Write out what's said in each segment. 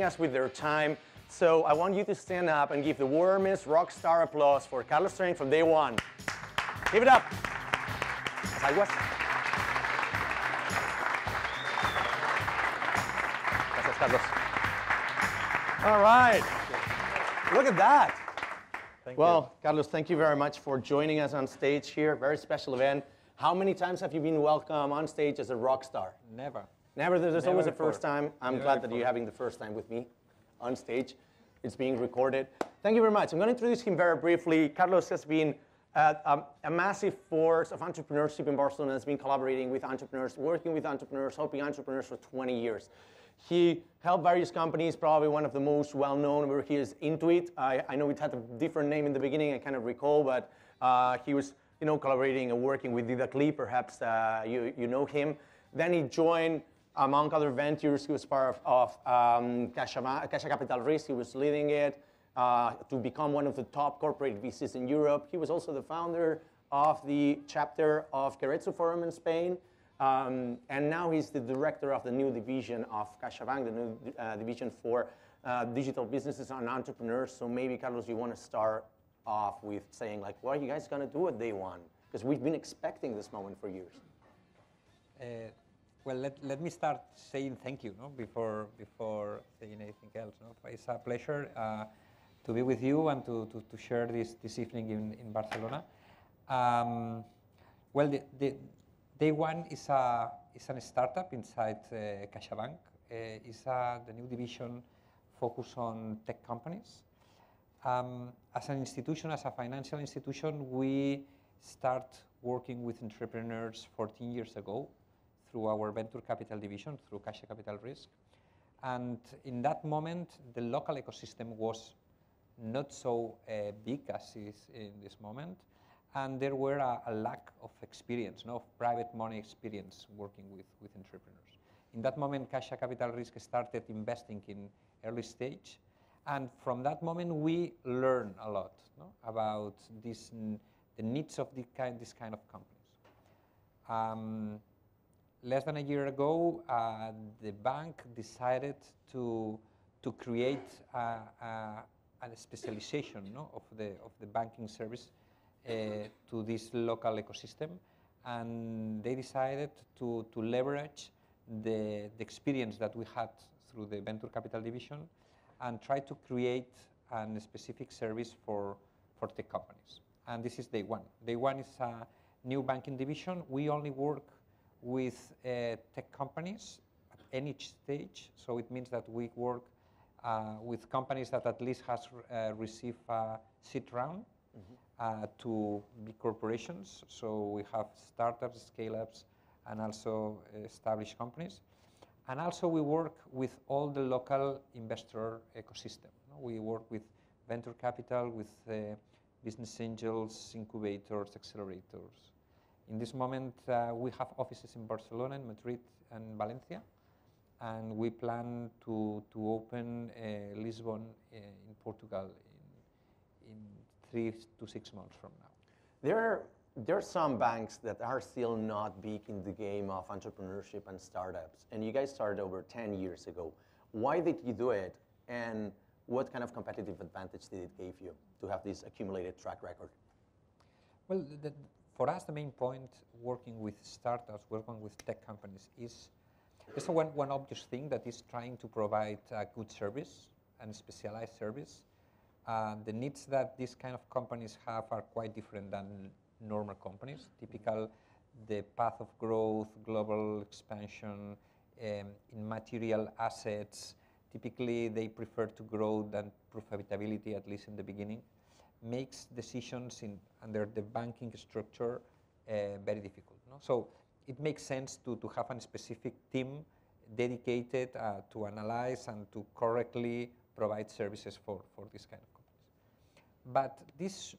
us with their time. So I want you to stand up and give the warmest rock star applause for Carlos Train from dayOne. Give it up. Gracias, Carlos. All right. Look at that. Thank Well, you. Carlos, thank you very much for joining us on stage here. Very special event. How many times have you been welcome on stage as a rock star? Never. Never. There's Never always a before. first time. I'm Never glad that before. you're having the first time with me on stage. It's being recorded. Thank you very much. I'm going to introduce him very briefly. Carlos has been a massive force of entrepreneurship in Barcelona. Has been collaborating with entrepreneurs, working with entrepreneurs, helping entrepreneurs for 20 years. He helped various companies, probably one of the most well-known where he is Intuit. I know it had a different name in the beginning, I kind of recall, but he was collaborating and working with Didacli, perhaps you know him. Then he joined, among other ventures, he was part of Caixa Capital Risc, he was leading it to become one of the top corporate VCs in Europe. He was also the founder of the chapter of Querétaro Forum in Spain. And now he's the director of the new division of CaixaBank, the new division for digital businesses and entrepreneurs. So maybe, Carlos, you want to start off with saying, like, what are you guys going to do at dayOne? Because we've been expecting this moment for years. Well, let me start saying thank you before saying anything else. It's a pleasure to be with you and to share this evening in Barcelona. Well, dayOne is a startup inside CaixaBank. It's the new division focused on tech companies. As an institution, as a financial institution, we start working with entrepreneurs 14 years ago through our venture capital division, through Caixa Capital Risc. And in that moment, the local ecosystem was not so big as is in this moment. And there were a lack of experience, of private money experience working with entrepreneurs. In that moment, Caixa Capital Risc started investing in early stage. And from that moment, we learned a lot about the needs of this kind of companies. Less than a year ago, the bank decided to create a specialization of the banking service to this local ecosystem, and they decided to leverage the experience that we had through the venture capital division and try to create a specific service for tech companies. And this is dayOne. dayOne is a new banking division. We only work with tech companies at any stage, so it means that we work with companies that at least has received a seed round. To big corporations, so we have startups, scale-ups, and also established companies. And also we work with all the local investor ecosystem. We work with venture capital, with business angels, incubators, accelerators. In this moment, we have offices in Barcelona, in Madrid, and Valencia, and we plan to open Lisbon in Portugal in 3 to 6 months from now. There are some banks that are still not big in the game of entrepreneurship and startups, and you guys started over 10 years ago. Why did you do it, and what kind of competitive advantage did it give you to have this accumulated track record? Well, for us, the main point working with startups, working with tech companies is one obvious thing, that is trying to provide a good service and specialized service. The needs that these kind of companies have are quite different than normal companies. Typical, the path of growth, global expansion, in material assets. Typically, they prefer to grow than profitability, at least in the beginning. Makes decisions under the banking structure very difficult. So it makes sense to have a specific team dedicated to analyze and to correctly provide services for this kind of companies. But this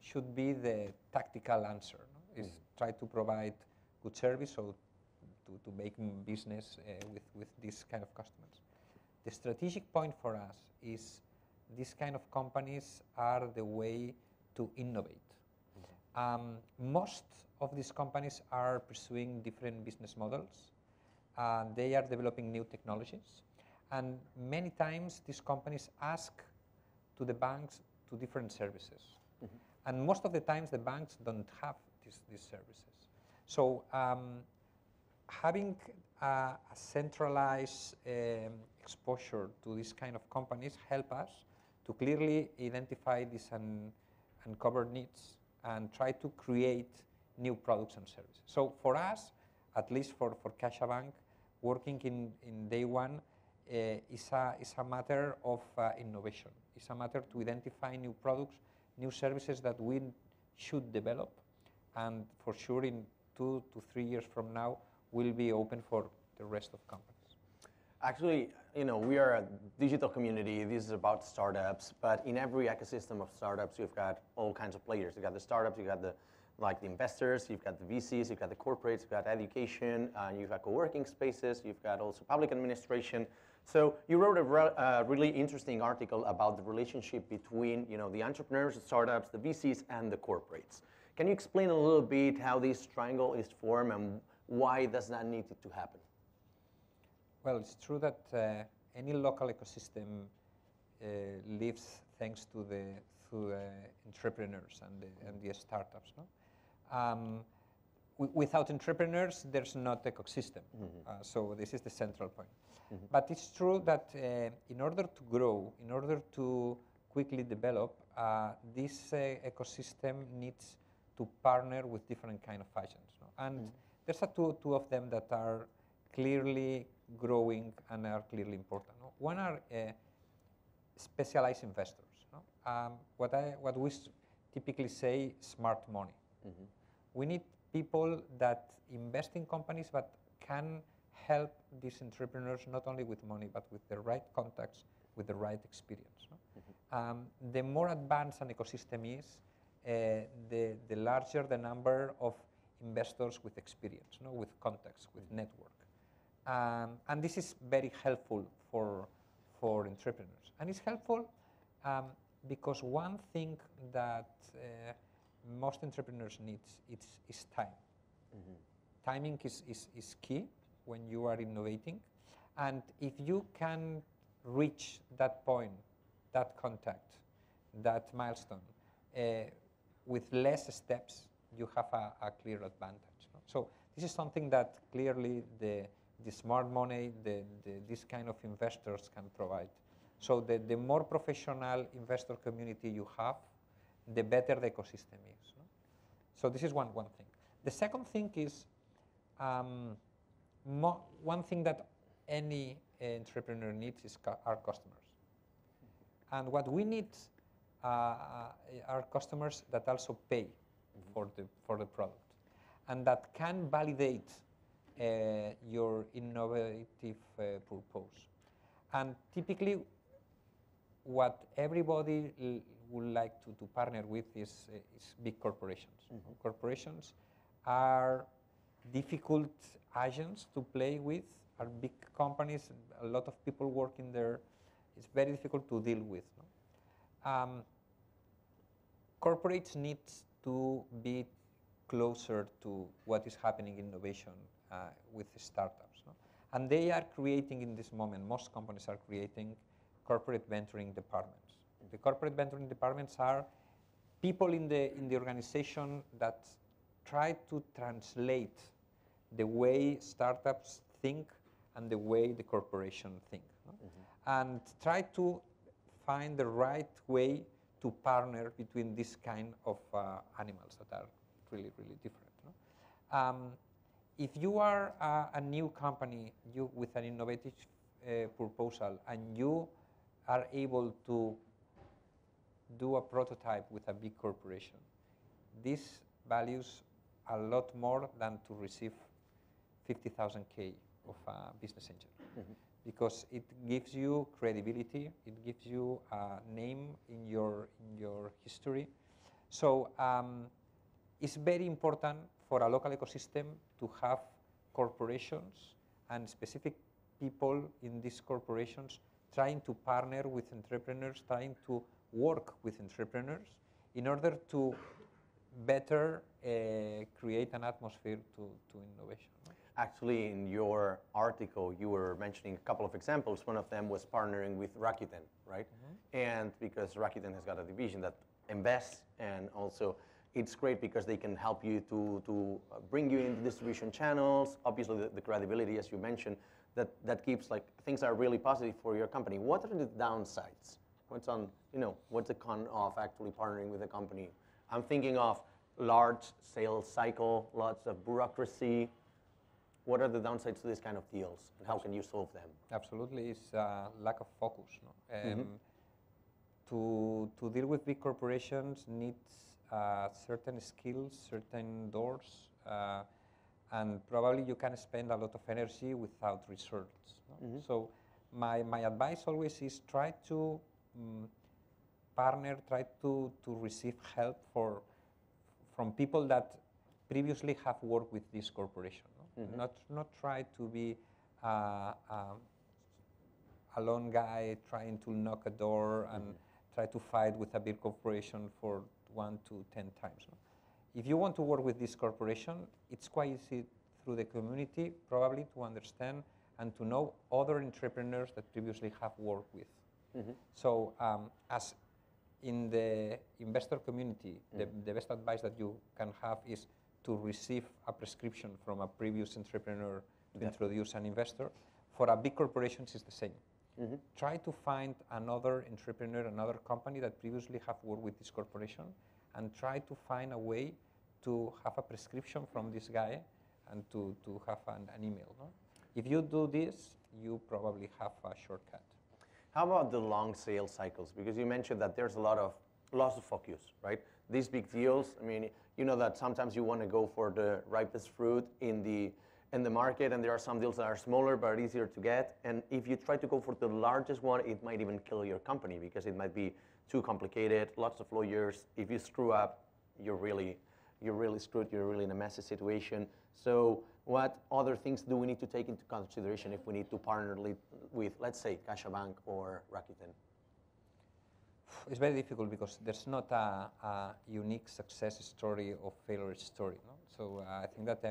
should be the tactical answer, is try to provide good service, so to make business with this kind of customers. The strategic point for us is these kind of companies are the way to innovate. Most of these companies are pursuing different business models. They are developing new technologies. And many times these companies ask to the banks to different services. And most of the times the banks don't have these services. So having a centralized exposure to this kind of companies help us to clearly identify these uncovered needs and try to create new products and services. So for us, at least for CaixaBank, working in dayOne is a matter of innovation. It's a matter to identify new products, new services that we should develop, and for sure in 2 to 3 years from now will be open for the rest of companies. Actually, we are a digital community. This is about startups, but in every ecosystem of startups, you've got all kinds of players. You've got the startups, you've got the investors, you've got the VCs, you've got the corporates, you've got education, you've got co-working spaces, you've got also public administration. So you wrote a really interesting article about the relationship between the entrepreneurs, the startups, the VCs, and the corporates. Can you explain a little bit how this triangle is formed and why does that need to happen? Well, it's true that any local ecosystem lives thanks to the entrepreneurs and the startups. No? Without entrepreneurs, there's not ecosystem. So this is the central point. But it's true that in order to grow, in order to quickly develop, this ecosystem needs to partner with different kind of agents. No? And there's two of them that are clearly growing and are clearly important. No? One are specialized investors. No? What we typically say, smart money. We need people that invest in companies but can help these entrepreneurs not only with money but with the right contacts, with the right experience. No? The more advanced an ecosystem is, the larger the number of investors with experience, no? With contacts, with network. And this is very helpful for entrepreneurs. And it's helpful because one thing that most entrepreneurs need is time. Timing is key when you are innovating. And if you can reach that point, that contact, that milestone, with less steps, you have a clear advantage. No? So this is something that clearly the smart money, this kind of investors can provide. So the more professional investor community you have, the better the ecosystem is. No? So this is one thing. The second thing is one thing that any entrepreneur needs is our customers. And what we need are customers that also pay for the product and that can validate your innovative purpose. And typically, what everybody would like to partner with is big corporations. Corporations are difficult agents to play with, are big companies, a lot of people working there. It's very difficult to deal with. No? Corporates need to be closer to what is happening in innovation with startups. No? And they are creating in this moment, most companies are creating corporate venturing departments. The corporate venturing departments are people in the organization that try to translate the way startups think and the way the corporation think. No? And try to find the right way to partner between this kind of animals that are really, really different. No? If you are a new company with an innovative proposal and you are able to do a prototype with a big corporation, this values a lot more than to receive 50,000 K of a business angel. Because it gives you credibility, it gives you a name in your history. So it's very important for a local ecosystem to have corporations and specific people in these corporations trying to partner with entrepreneurs, trying to work with entrepreneurs in order to better create an atmosphere to innovation. Actually, in your article, you were mentioning a couple of examples. One of them was partnering with Rakuten, right? And because Rakuten has got a division that invests, and also it's great because they can help you to bring you into distribution channels. Obviously, the credibility, as you mentioned, that keeps like things are really positive for your company. What are the downsides? What's the con of actually partnering with a company? I'm thinking of large sales cycle, lots of bureaucracy. What are the downsides to this kind of deals, and how can you solve them? Absolutely, it's lack of focus. No? To deal with big corporations needs certain skills, certain doors, and probably you can spend a lot of energy without results. No? So my advice always is try to partner, try to receive help from people that previously have worked with this corporation. No? Not try to be a lone guy trying to knock a door and try to fight with a big corporation for 1 to 10 times. No? If you want to work with this corporation, it's quite easy through the community probably to understand and to know other entrepreneurs that previously have worked with. So as in the investor community, the best advice that you can have is to receive a prescription from a previous entrepreneur to introduce an investor. For a big corporations, it's the same. Try to find another entrepreneur, another company that previously have worked with this corporation, and try to find a way to have a prescription from this guy and to have an email. No? If you do this, you probably have a shortcut. How about the long sales cycles? Because you mentioned that there's a lot of loss of focus, right? These big deals, I mean, you know that sometimes you want to go for the ripest fruit in the market, and there are some deals that are smaller but are easier to get. And if you try to go for the largest one, it might even kill your company because it might be too complicated, lots of lawyers. If you screw up, you're really screwed. You're really in a messy situation. So what other things do we need to take into consideration if we need to partner with, let's say, CaixaBank or Rakuten? It's very difficult because there's not a unique success story or failure story. No? So I think that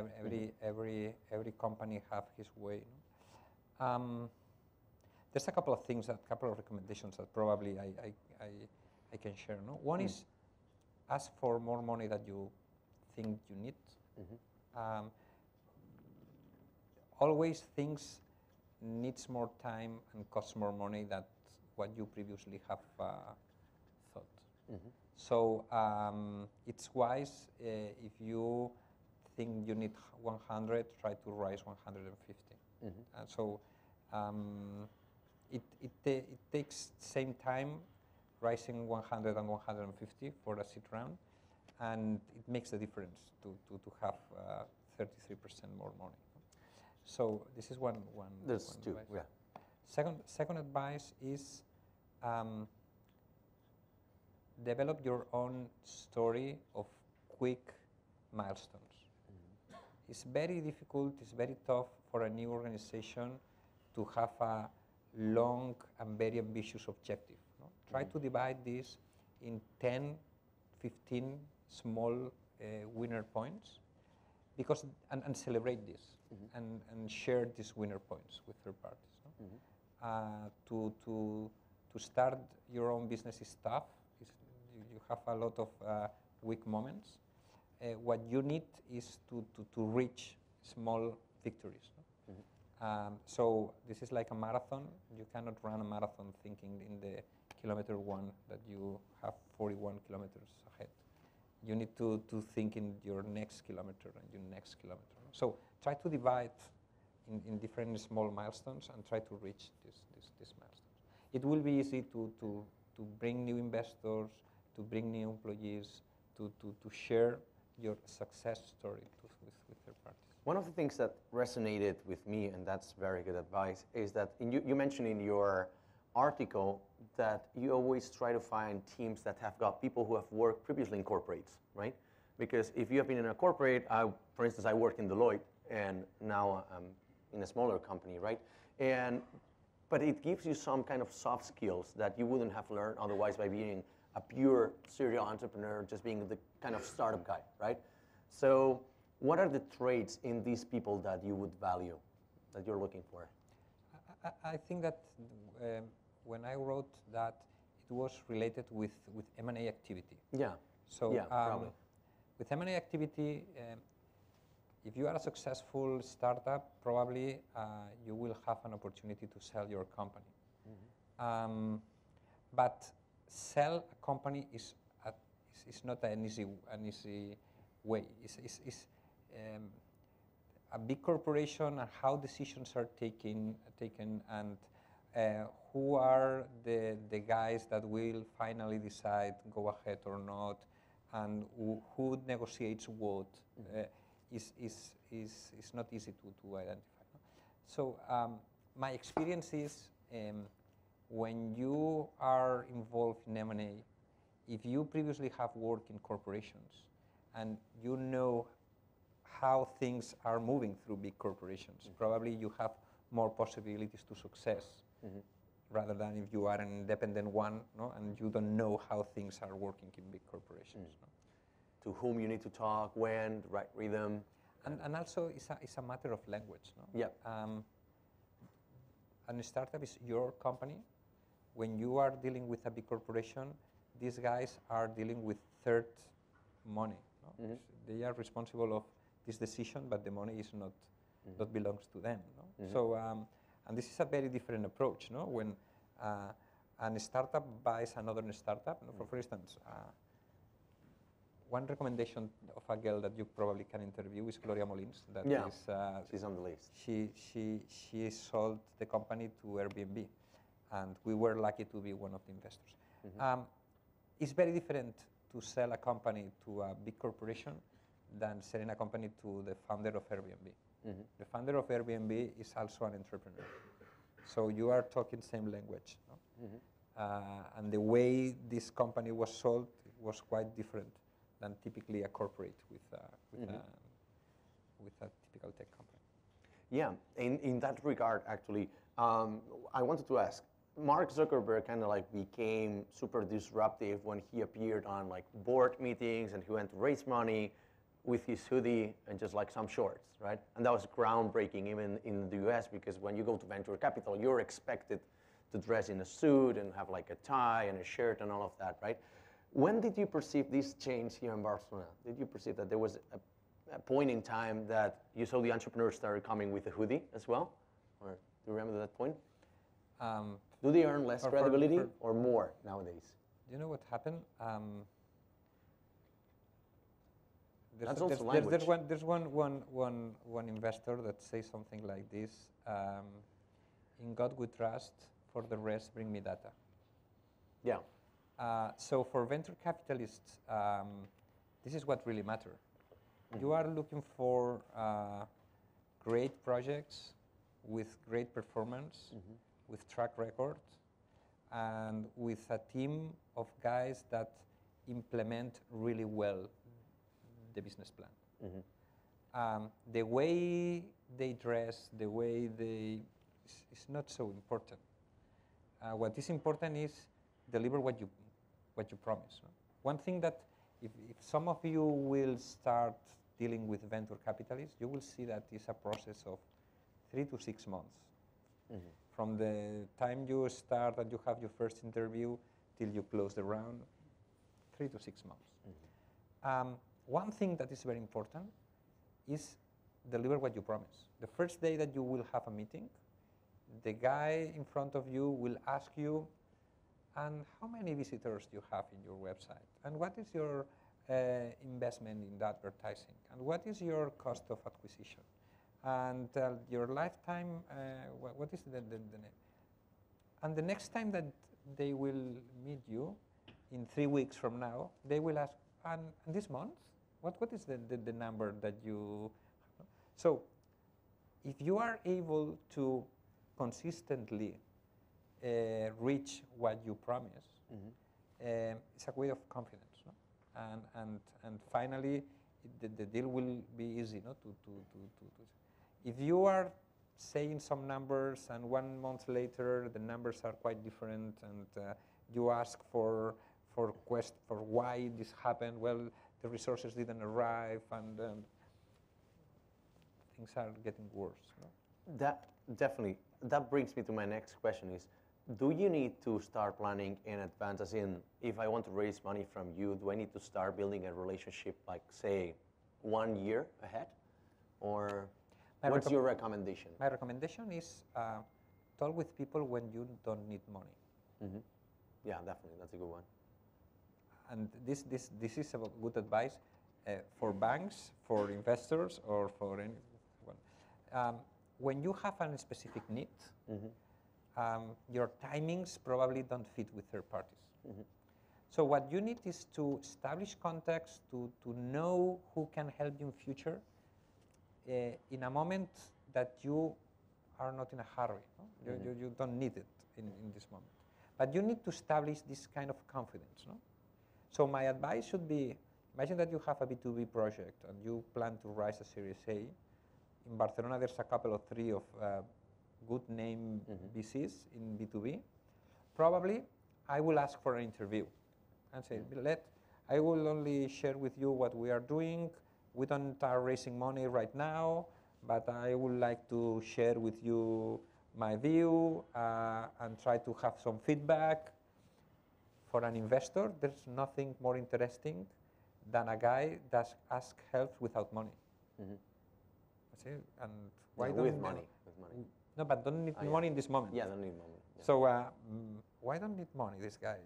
every company have his way. No? There's a couple of things, a couple of recommendations that probably I can share. No? One is ask for more money that you think you need. Always things needs more time and costs more money than what you previously have thought. So it's wise if you think you need 100, try to raise 150. So it takes same time rising 100 and 150 for a seed round, and it makes a difference to have 33% more money. So this is one. There's two. Advice. Yeah. Second advice is develop your own story of quick milestones. It's very difficult. It's very tough for a new organization to have a long and very ambitious objective. No? Try to divide this in 10, 15 small winner points, because and celebrate this and share these winner points with third parties. No? To start your own business is tough. You have a lot of weak moments. What you need is to reach small victories. No? So this is like a marathon. You cannot run a marathon thinking in the kilometer 1 that you have 41 kilometers ahead. You need to think in your next kilometer and your next kilometer. So try to divide in different small milestones and try to reach these milestones. It will be easy to bring new investors, to bring new employees, to share your success story with third parties. One of the things that resonated with me, and that's very good advice, is that you mentioned in your article that you always try to find teams that have got people who have worked previously in corporates, right? Because if you have been in a corporate, for instance, I worked in Deloitte, and now I'm in a smaller company, right? But it gives you some kind of soft skills that you wouldn't have learned otherwise by being a pure serial entrepreneur, just being the kind of startup guy, right? So What are the traits in these people that you would value, that you're looking for? I think that when I wrote that, it was related with M&A activity. Yeah. So yeah, probably. with M&A activity, if you are a successful startup, probably you will have an opportunity to sell your company. But sell a company is not an easy way. A big corporation and how decisions are taken and who are the guys that will finally decide go ahead or not, and who negotiates what is not easy to identify. No? So my experience is when you are involved in M&A, if you previously have worked in corporations and you know how things are moving through big corporations, probably you have more possibilities to success rather than if you are an independent one, no, and you don't know how things are working in big corporations. No? To whom you need to talk, when, the right rhythm. And also it's a matter of language. No? Yeah. And a startup is your company. When you are dealing with a big corporation, these guys are dealing with third money. No? They are responsible of this decision, but the money is not belongs to them. No? So, and this is a very different approach. No? When a startup buys another startup, no? For instance, one recommendation of a girl that you probably can interview is Gloria Molins. That is, she's on the list. She sold the company to Airbnb, and we were lucky to be one of the investors. It's very different to sell a company to a big corporation than selling a company to the founder of Airbnb. The founder of Airbnb is also an entrepreneur. So you are talking same language. No? And the way this company was sold was quite different than typically a corporate with a typical tech company. Yeah, in that regard, actually, I wanted to ask, Mark Zuckerberg kind of like became super disruptive when he appeared on like board meetings and he went to raise money with his hoodie and just like some shorts, right? And that was groundbreaking even in the US, because when you go to venture capital, you're expected to dress in a suit and have like a tie and a shirt and all of that, right? When did you perceive this change here in Barcelona? Did you perceive that there was a point in time that you saw the entrepreneurs started coming with a hoodie as well? Or do you remember that point? Do they earn less credibility or more nowadays? You know what happened? That's also language. There's one investor that says something like this: "In God we trust. For the rest, bring me data." Yeah. So for venture capitalists, this is what really matters. You are looking for great projects with great performance, with track record, and with a team of guys that implement really well the business plan. The way they dress, the way they, is not so important. What is important is deliver what you promise. No? One thing that if some of you will start dealing with venture capitalists, you will see that it's a process of 3 to 6 months. From the time you start and you have your first interview till you close the round, 3 to 6 months. One thing that is very important is deliver what you promise. The first day that you will have a meeting, the guy in front of you will ask you, and how many visitors do you have in your website? And what is your investment in advertising? And what is your cost of acquisition? And your lifetime, what is the name? And the next time that they will meet you, in 3 weeks from now, they will ask, and this month, what is the number that you... So if you are able to consistently reach what you promise, it's a way of confidence, no? And finally, the deal will be easy, no? If you are saying some numbers and 1 month later the numbers are quite different, and you ask for why this happened, well, the resources didn't arrive, and things are getting worse. No? That definitely. That brings me to my next question: is do you need to start planning in advance? As in, if I want to raise money from you, do I need to start building a relationship, like say, 1 year ahead, or what's your recommendation? My recommendation is talk with people when you don't need money. Mm-hmm. Yeah, definitely, that's a good one. And this is a good advice for banks, for investors, or for anyone. When you have a specific need, your timings probably don't fit with third parties. Mm-hmm. So what you need is to establish contacts, to know who can help you in future in a moment that you are not in a hurry. No? You don't need it in this moment. But you need to establish this kind of confidence. No? So my advice should be, imagine that you have a B2B project and you plan to raise a Series A. In Barcelona, there's a couple of three of good name VCs in B2B. Probably, I will ask for an interview and say, I will only share with you what we are doing. We don't are raising money right now, but I would like to share with you my view and try to have some feedback. For an investor, there's nothing more interesting than a guy that asks help without money. Mm-hmm. See? And why don't with money. No, but don't need money in this moment. Yeah, don't need money. Yeah. So why don't need money, this guy?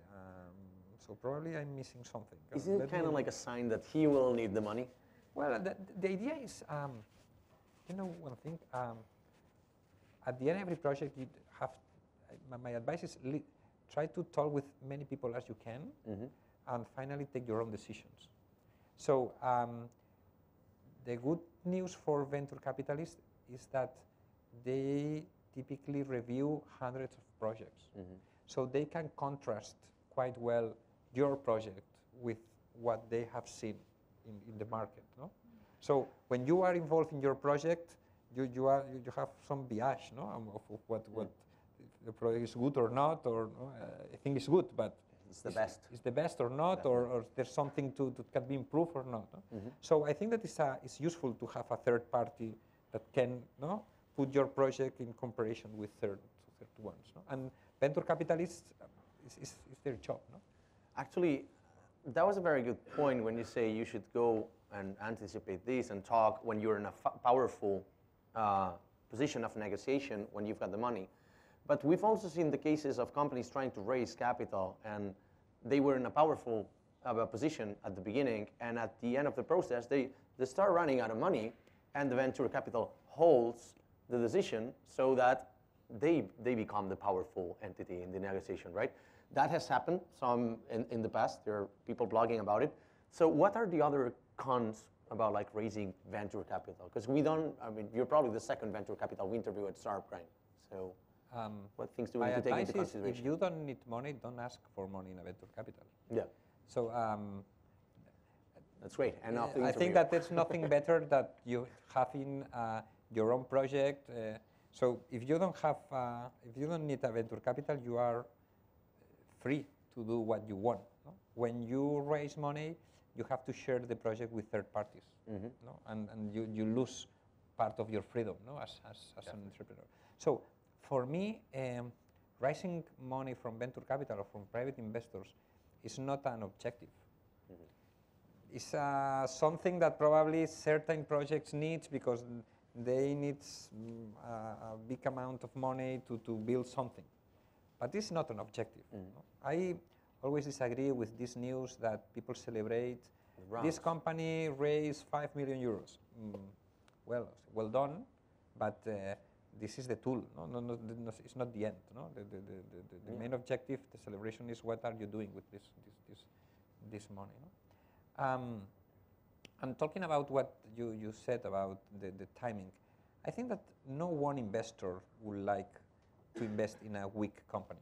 So probably I'm missing something. Isn't it kind of like a sign that he will need the money? Well, the idea is, you know, one thing. At the end of every project, you have. My advice is try to talk with many people as you can, and finally take your own decisions. So the good news for venture capitalists is that they typically review hundreds of projects. So they can contrast quite well your project with what they have seen in the market. No? So when you are involved in your project, you have some bias, no, of what the project is good or not, or I think it's good, but it's the best. Is the best or not, or there's something that can be improved or not. No? So I think that it's useful to have a third party that can put your project in comparison with third ones. No? And venture capitalists, is their job. No? Actually, that was a very good point when you say you should go and anticipate this and talk when you're in a powerful position of negotiation when you've got the money. But we've also seen the cases of companies trying to raise capital, and they were in a powerful position at the beginning, and at the end of the process, they start running out of money, and the venture capital holds the decision so that they become the powerful entity in the negotiation, right? That has happened some in the past. There are people blogging about it. So what are the other cons about like raising venture capital? Because we don't, I mean, you're probably the second venture capital we interview at Startup Grind. So what things do we need to take into consideration? If you don't need money, don't ask for money in a venture capital. Yeah. So that's great. And I think that there's nothing better that you having your own project. So if you don't have, if you don't need a venture capital, you are free to do what you want. No? When you raise money, you have to share the project with third parties, no? And you lose part of your freedom, no? As an entrepreneur. So for me, raising money from venture capital or from private investors is not an objective. It's something that probably certain projects need because they need a big amount of money to build something. But it's not an objective. No? I always disagree with this news that people celebrate. This company raised 5 million euros. Well done, but this is the tool. No, it's not the end. No? The main objective, the celebration, is what are you doing with this money. No? And talking about what you said about the timing, I think that no one investor would like to invest in a weak company.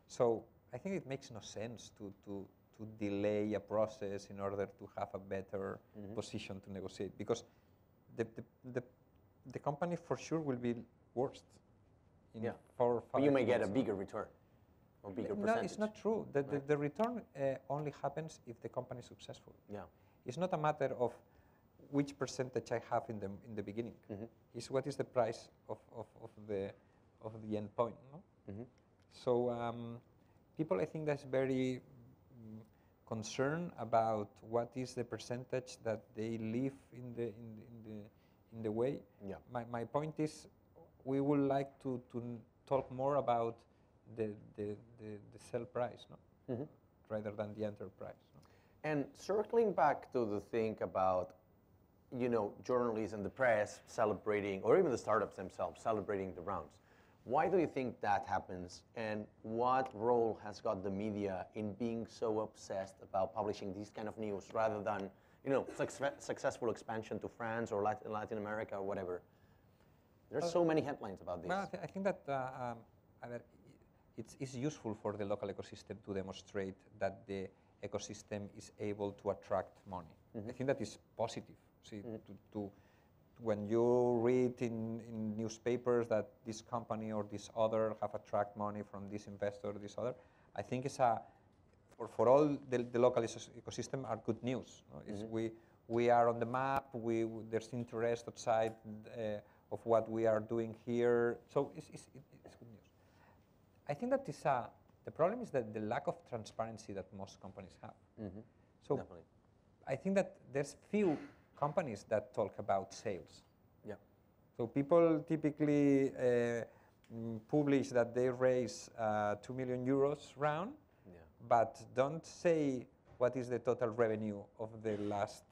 So I think it makes no sense to delay a process in order to have a better position to negotiate, because the company for sure will be worst. In 4 or 5 but you may months. get a bigger return or bigger percentage. No, it's not true. The return only happens if the company is successful. Yeah. It's not a matter of which percentage I have in the beginning. Is what is the price of the endpoint. No? So people, I think, that's very concerned about what is the percentage that they leave in the way. Yeah. My point is, we would like to talk more about the sell price, no? Rather than the enterprise. No? And circling back to the thing about, journalists and the press celebrating, or even the startups themselves celebrating the rounds, why do you think that happens? And what role has got the media in being so obsessed about publishing these kind of news rather than, successful expansion to France or Latin America or whatever? There's so many headlines about this. Well, I think that it's useful for the local ecosystem to demonstrate that the ecosystem is able to attract money. I think that is positive. See, when you read in newspapers that this company or this other have attract money from this investor, this other, I think it's for all the local ecosystem are good news. No? We are on the map. There's interest outside of what we are doing here. So it's good news. I think that the problem is that the lack of transparency that most companies have. So Definitely. I think that there's few companies that talk about sales. Yeah. So people typically publish that they raise 2 million euros round, but don't say what is the total revenue of the last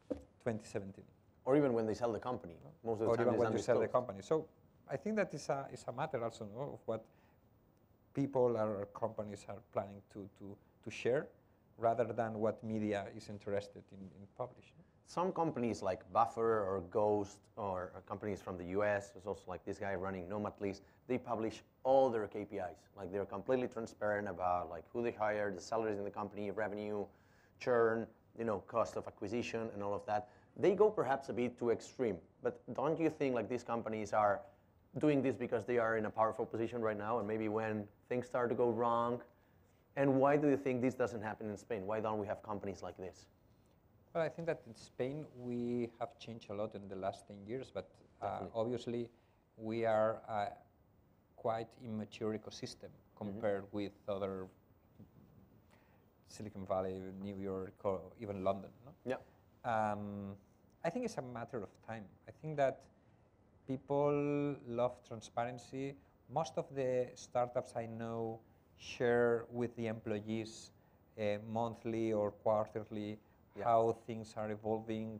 2017. Or even when they sell the company. Most of the or time even when you sell the undisclosed. company. So I think that is a matter also, no, of what people or companies are planning to share, rather than what media is interested in publishing. Some companies like Buffer or Ghost or companies from the US, there's also like this guy running Nomad Lease, they publish all their KPIs. Like they're completely transparent about like who they hire, the salaries in the company, revenue, churn, cost of acquisition and all of that. They go perhaps a bit too extreme, but don't you think like these companies are doing this because they are in a powerful position right now, and maybe when things start to go wrong? And why do you think this doesn't happen in Spain? Why don't we have companies like this? Well, I think that in Spain we have changed a lot in the last 10 years, but obviously we are a quite immature ecosystem compared with other Silicon Valley, New York, or even London. No? Yeah. I think it's a matter of time. I think that people love transparency. Most of the startups I know share with the employees monthly or quarterly how things are evolving,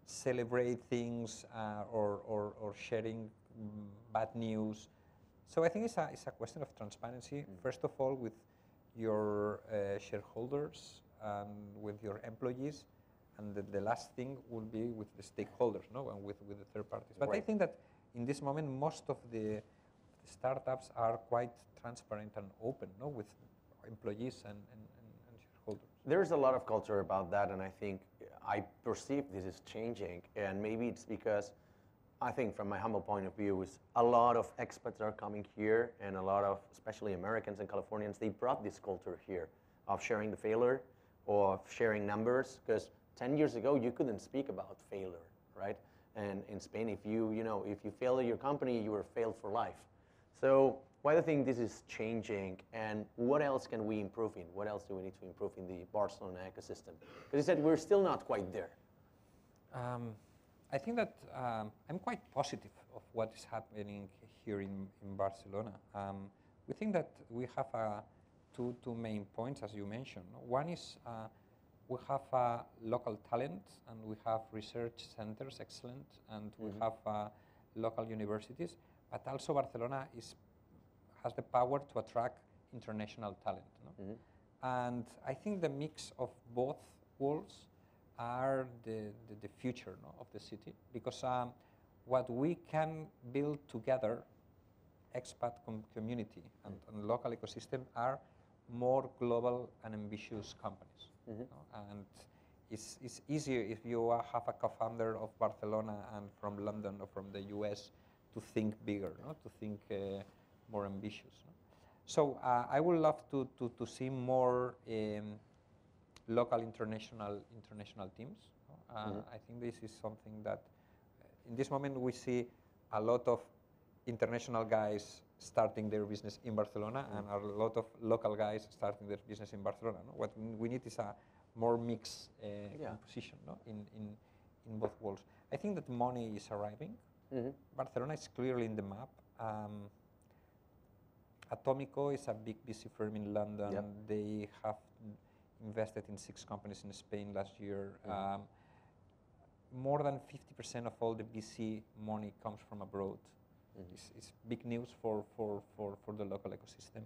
celebrate things or sharing bad news. So I think it's a question of transparency, first of all with your shareholders and with your employees, and the last thing will be with the stakeholders, no, and with the third parties. But I think that in this moment, most of the startups are quite transparent and open, no, with employees and shareholders. There's a lot of culture about that, and I think I perceive this is changing, and maybe it's because I think from my humble point of view is a lot of expats are coming here, and a lot of, especially Americans and Californians, they brought this culture here of sharing the failure or of sharing numbers, because 10 years ago you couldn't speak about failure, right? And in Spain, if you fail at your company, you were failed for life. So why do you think this is changing, and what else can we improve in? What else do we need to improve in the Barcelona ecosystem? Because you said we're still not quite there. I think that I'm quite positive of what is happening here in Barcelona. We think that we have two main points, as you mentioned. One is we have local talent, and we have research centers, excellent, and we have local universities. But also Barcelona has the power to attract international talent. No? And I think the mix of both worlds are the future, no, of the city, because what we can build together, expat community and local ecosystem, are more global and ambitious companies. No? And it's easier if you have a co-founder of Barcelona and from London or from the US to think bigger, no? To think more ambitious. No? So I would love to see more local international teams. I think this is something that in this moment we see a lot of international guys starting their business in Barcelona and a lot of local guys starting their business in Barcelona. No? What we need is a more mixed composition, no? in both worlds. I think that money is arriving. Barcelona is clearly in the map. Atomico is a big VC firm in London. They have invested in 6 companies in Spain last year. More than 50% of all the VC money comes from abroad. It's big news for the local ecosystem.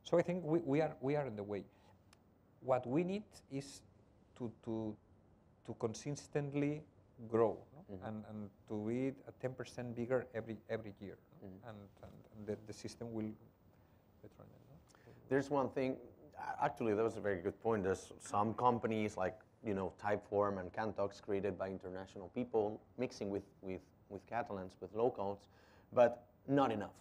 So I think we are in the way. What we need is to consistently grow, no? and to be 10% bigger every year, and the system will return it. No? There's one thing. Actually, that was a very good point. There's some companies like Typeform and Cantox created by international people mixing with Catalans, with locals, but not enough.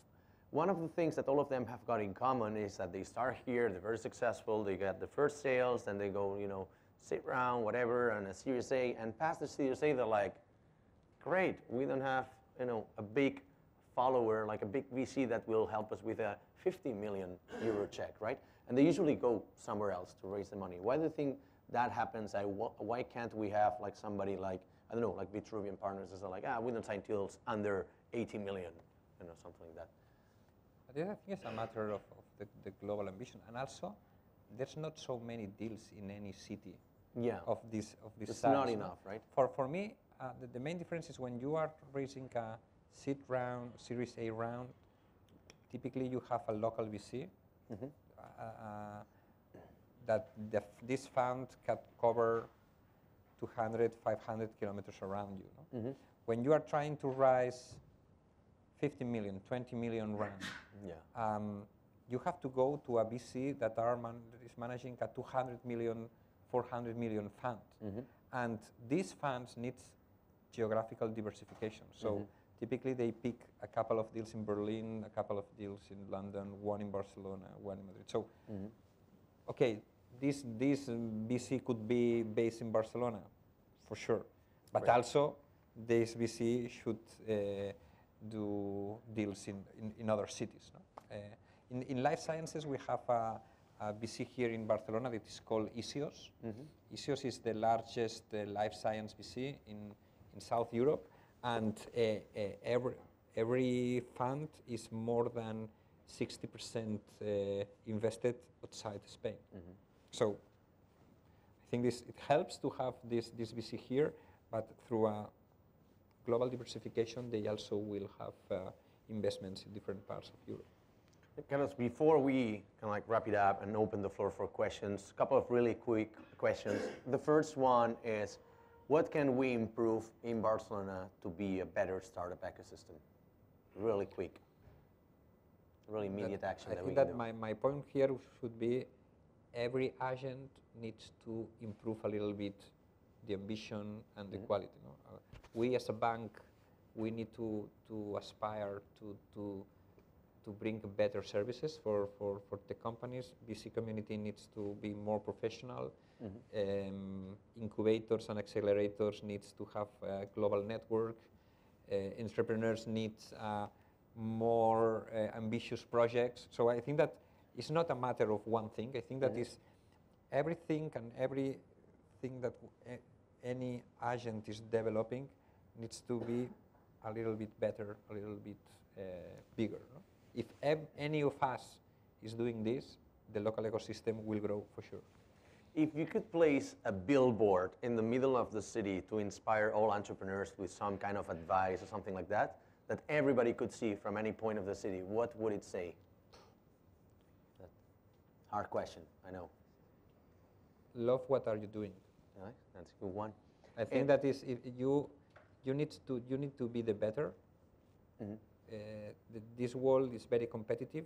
One of the things that all of them have got in common is that they start here, they're very successful, they get the first sales, then they go, sit around, whatever, and a Series A, and past the Series A, they're like, great, we don't have, a big follower, like a big VC that will help us with a 50 million euro check, right? And they usually go somewhere else to raise the money. Why do you think that happens? Why can't we have like somebody like, I don't know, like Vitruvian Partners is like, we don't sign deals under 80 million, something like that. I think it's a matter of the global ambition, and also there's not so many deals in any city of this it's size. Not enough, right? For me, the main difference is when you are raising a seed round, Series A round, typically you have a local VC that this fund can cover 200, 500 kilometers around you. No? When you are trying to raise 50 million, 20 million round, you have to go to a VC that is managing a 200 million, 400 million fund. And these funds need geographical diversification. So typically they pick a couple of deals in Berlin, a couple of deals in London, one in Barcelona, one in Madrid. So, okay, this VC could be based in Barcelona, for sure. But also, this VC should do deals in other cities. No? In life sciences, we have a VC here in Barcelona that is called Isios. Isios is the largest life science VC in South Europe, and every fund is more than 60% invested outside Spain. So I think it helps to have this VC here, but through a global diversification, they also will have investments in different parts of Europe. Carlos, before we kind of wrap it up and open the floor for questions, a couple of really quick questions. The first one is, what can we improve in Barcelona to be a better startup ecosystem? Really quick, really immediate action that we can do. I think that my point here should be every agent needs to improve a little bit the ambition and the quality. No? We as a bank, we need to aspire to bring better services for the companies. VC community needs to be more professional. Incubators and accelerators needs to have a global network. Entrepreneurs need more ambitious projects. So I think that it's not a matter of one thing. I think that is everything and everything that any agent is developing needs to be a little bit better, a little bit bigger. No? If any of us is doing this, the local ecosystem will grow for sure. If you could place a billboard in the middle of the city to inspire all entrepreneurs with some kind of advice or something like that, that everybody could see from any point of the city, what would it say? Hard question, I know. Love what are you doing? Right, that's a good one. I think that is you need to be the better. This world is very competitive,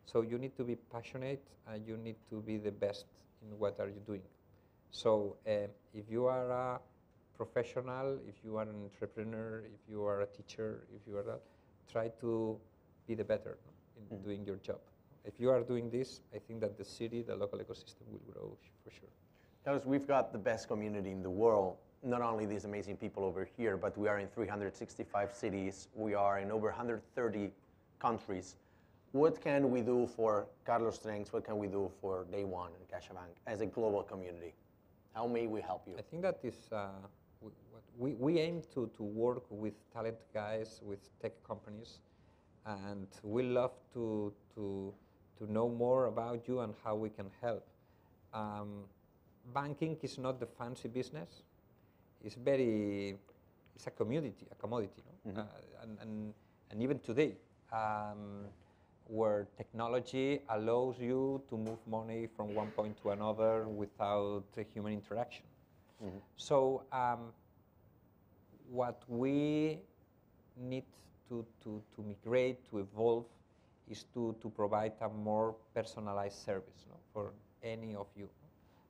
so you need to be passionate and you need to be the best in what are you doing. So if you are a professional, if you are an entrepreneur, if you are a teacher, if you are that, try to be the better in doing your job. If you are doing this, I think that the city, the local ecosystem will grow for sure. Carlos, we've got the best community in the world. Not only these amazing people over here, but we are in 365 cities. We are in over 130 countries. What can we do for Carlos Strengths? What can we do for dayOne and CaixaBank as a global community? How may we help you? I think that is we aim to work with talent guys, with tech companies, and we love to know more about you and how we can help. Banking is not the fancy business. It's a commodity. No? And even today, where technology allows you to move money from one point to another without human interaction. So what we need to migrate, to evolve, is to provide a more personalized service, no, for any of you.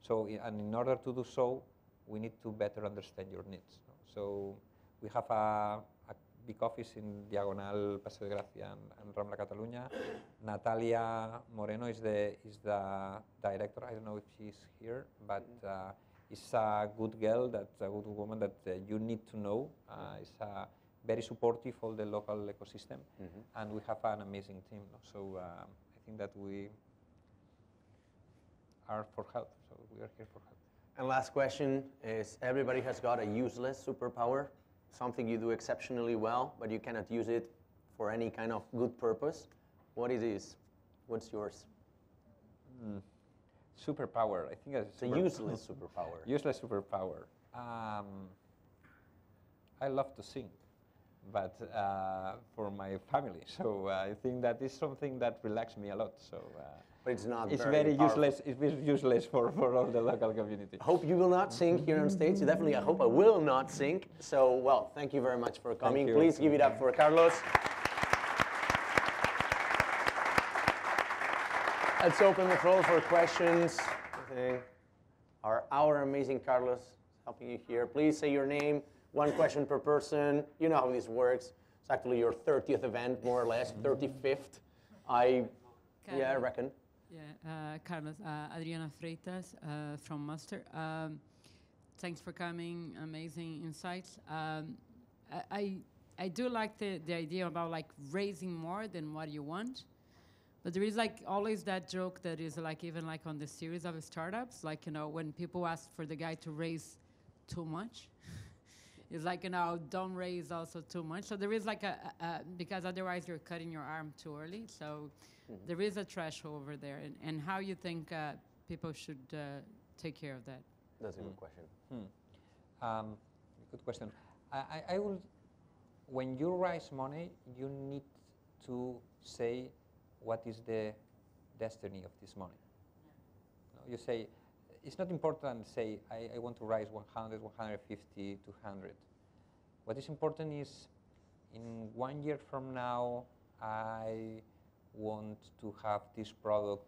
So, and in order to do so, we need to better understand your needs. No? So we have a big office in Diagonal, Paseo de Gracia and Rambla, Catalunya. Natalia Moreno is the director. I don't know if she's here, but is a good girl, that's a good woman that you need to know. Is very supportive of the local ecosystem, and we have an amazing team. No? So I think that we are for help. So we are here for help. And last question is, everybody has got a useless superpower, something you do exceptionally well, but you cannot use it for any kind of good purpose. What it is? What's yours? Superpower. I think it's a useless superpower. Useless superpower. I love to sing, but for my family. So I think that is something that relaxes me a lot. So. But it's not it's very useless. It's very useless for all the local community. I hope you will not sing here on stage. Definitely, I hope I will not sing. So, well, thank you very much for coming. Please give it up for Carlos. Let's open the floor for questions. Our amazing Carlos helping you here. Please say your name. One question per person. You know how this works. It's actually your 30th event, more or less, 35th. I reckon. Yeah, Carlos, Adriana Freitas from Muster. Thanks for coming, amazing insights. I do like the idea about like raising more than what you want, but there is like always that joke that is like even like on the series of startups, like, you know, when people ask for the guy to raise too much, it's like, you know, don't raise also too much. So there is like because otherwise you're cutting your arm too early. So there is a threshold over there, and how you think people should take care of that? That's a good question. Good question. I will. When you raise money, you need to say what is the destiny of this money. No, you say it's not important to say I want to raise 100, 150, 200. What is important is in 1 year from now, I want to have this product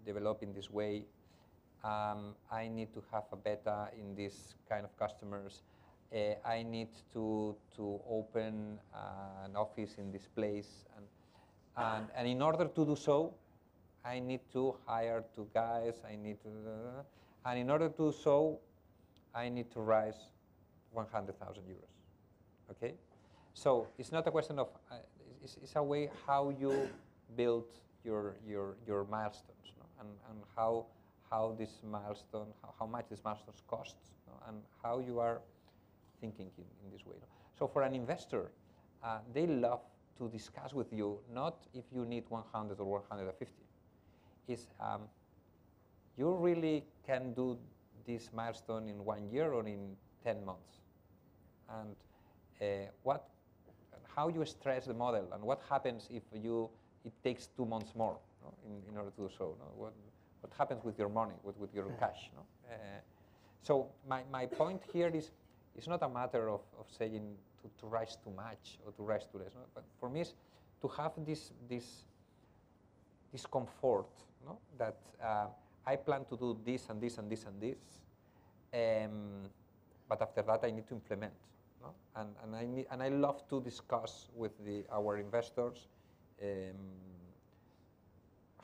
developed in this way. I need to have a beta in this kind of customers. I need to open an office in this place, and in order to do so, I need to hire 2 guys. And in order to do so, I need to raise 100,000 euros. Okay, so it's not a question of. It's a way how you build your milestones, no? and how this milestone, how much this milestone costs, no? And how you are thinking in this way. No? So for an investor, they love to discuss with you, not if you need 100 or 150. Is you really can do this milestone in 1 year or in 10 months, and how you stress the model, and what happens if it takes 2 months more, no, in order to do so. No? What happens with your money, with your cash? No? So my point here is, it's not a matter of saying to rise too much or to rise too less. No? But for me, it's to have this comfort, no? That I plan to do this and this and this and this, but after that I need to implement. No? And I love to discuss with our investors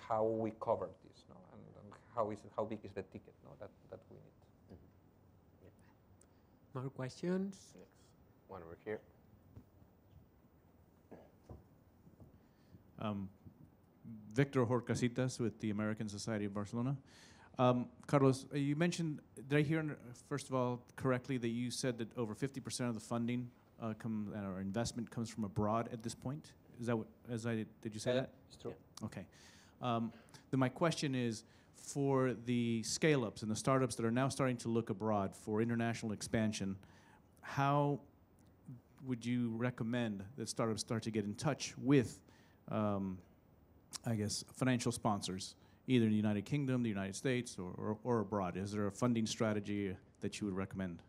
how we cover this, no? And how big is the ticket, no? that we need. More questions? Next one over here. Victor Horcasitas with the American Society of Barcelona. Carlos, you mentioned, did I hear, first of all, correctly that you said that over 50% of the funding or investment comes from abroad at this point? Is that what, did you say that? It's true. Yeah. Okay. Then my question is, for the scale-ups and the startups that are now starting to look abroad for international expansion, how would you recommend that startups start to get in touch with, I guess, financial sponsors, either in the United Kingdom, the United States, or abroad? Is there a funding strategy that you would recommend?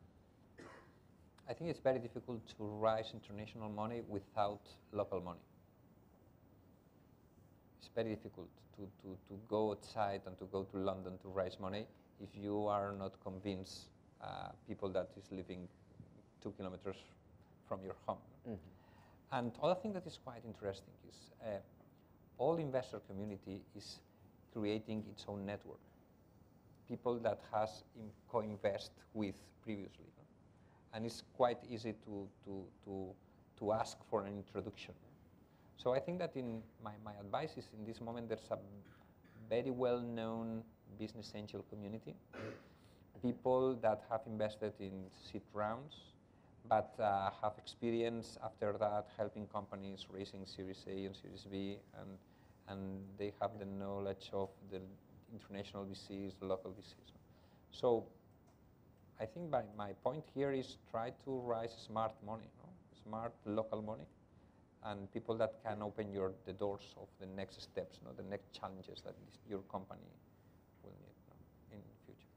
I think it's very difficult to raise international money without local money. It's very difficult to go outside and to go to London to raise money if you are not convinced people that is living 2 kilometers from your home. Mm-hmm. And other thing that is quite interesting is all investor community is creating its own network. People that has co-invest with previously. No? And it's quite easy to ask for an introduction. So I think that in my advice is in this moment there's a very well-known business angel community, people that have invested in seed rounds, but have experience after that helping companies raising Series A and Series B, and they have the knowledge of the international VCs, the local VCs. So I think my point here is try to raise smart money, no? Smart local money, and people that can open the doors of the next steps, no? The next challenges that your company will need, no? In the future.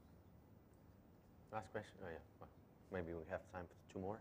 Last question. Oh yeah. Well, maybe we have time for 2 more.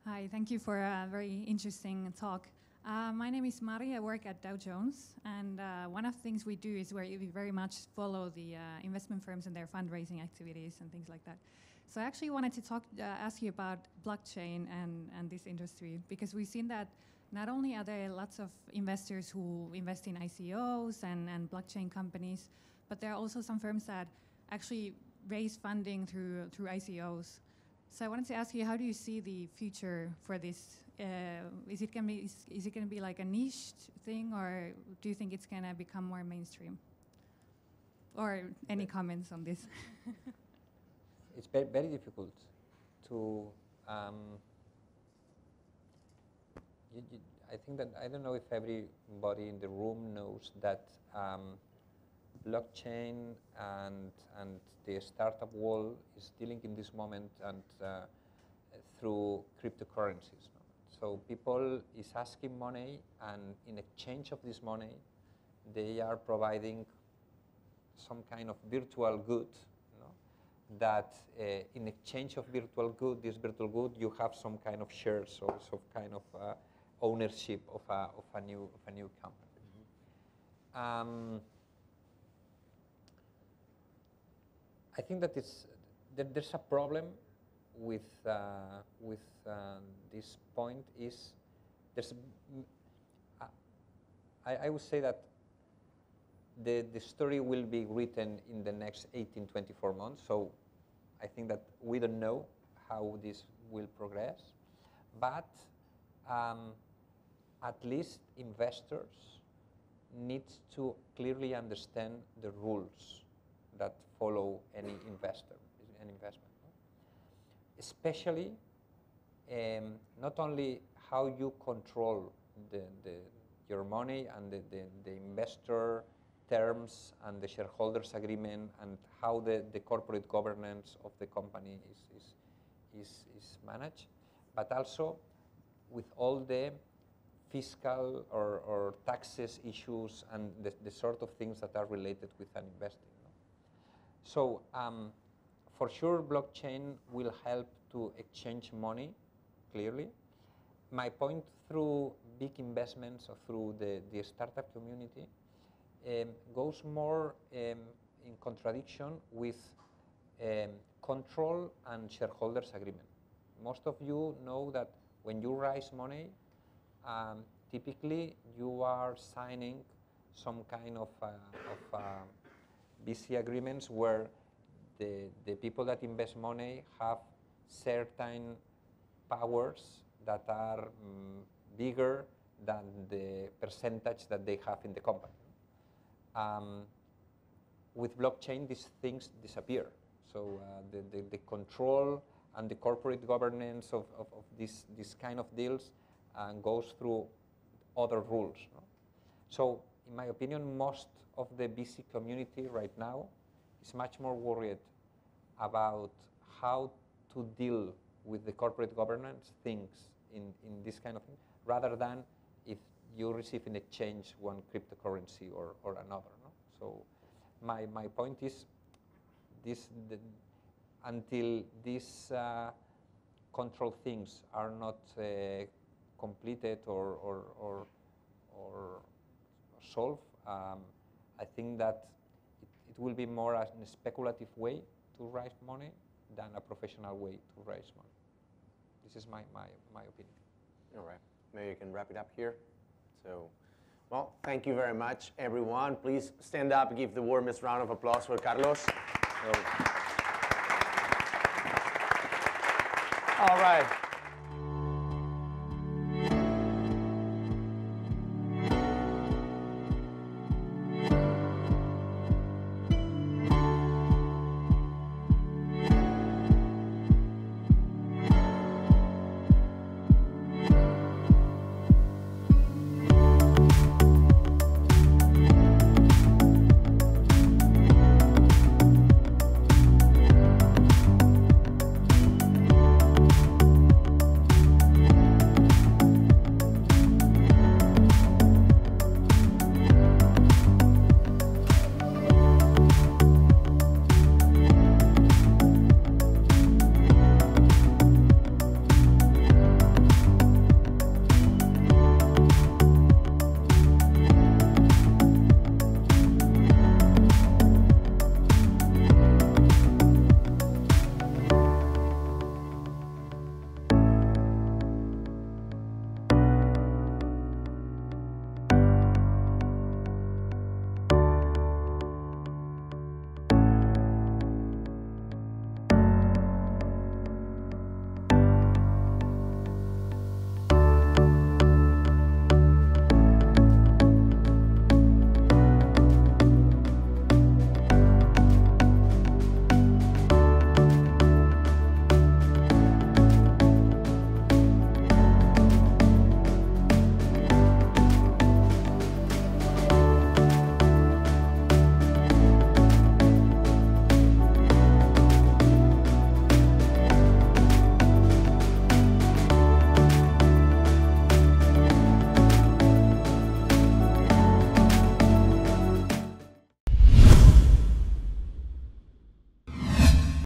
Hi, thank you for a very interesting talk. My name is Mari, I work at Dow Jones, and one of the things we do is we very much follow the investment firms and their fundraising activities and things like that. So I actually wanted to ask you about blockchain and this industry, because we've seen that not only are there lots of investors who invest in ICOs and blockchain companies, but there are also some firms that actually raise funding through ICOs. So I wanted to ask you, how do you see the future for this? Is it going to be like a niche thing, or do you think it's going to become more mainstream? Or any comments on this? It's very difficult to. I think that I don't know if everybody in the room knows that blockchain and the startup world is dealing in this moment and through cryptocurrencies. No? So people is asking money, and in exchange of this money, they are providing some kind of virtual good. You know, that in exchange of virtual good, this virtual good, you have some kind of shares or some kind of ownership of a new company. Mm-hmm. I think that there's a problem with this point. I would say that the story will be written in the next 18-24 months. So I think that we don't know how this will progress, but at least investors need to clearly understand the rules that follow any investment. No? Especially not only how you control your money and the investor terms and the shareholders agreement, and how the corporate governance of the company is managed, but also with all the fiscal or taxes issues and the sort of things that are related with an investing. No? So for sure, blockchain will help to exchange money, clearly. My point through big investments or through the startup community goes more in contradiction with control and shareholders agreement. Most of you know that when you raise money, typically you are signing some kind of VC agreements where the people that invest money have certain powers that are bigger than the percentage that they have in the company. With blockchain, these things disappear. So the control and the corporate governance of this kind of deals goes through other rules. No? So in my opinion, most of the VC community right now is much more worried about how to deal with the corporate governance things in this kind of thing, rather than if you receive in exchange one cryptocurrency or another. No? So my point is, until these control things are not completed or solved, I think that it will be more a speculative way to raise money than a professional way to raise money. This is my opinion. All right, maybe you can wrap it up here. So, well, thank you very much, everyone. Please stand up, give the warmest round of applause for Carlos. All right.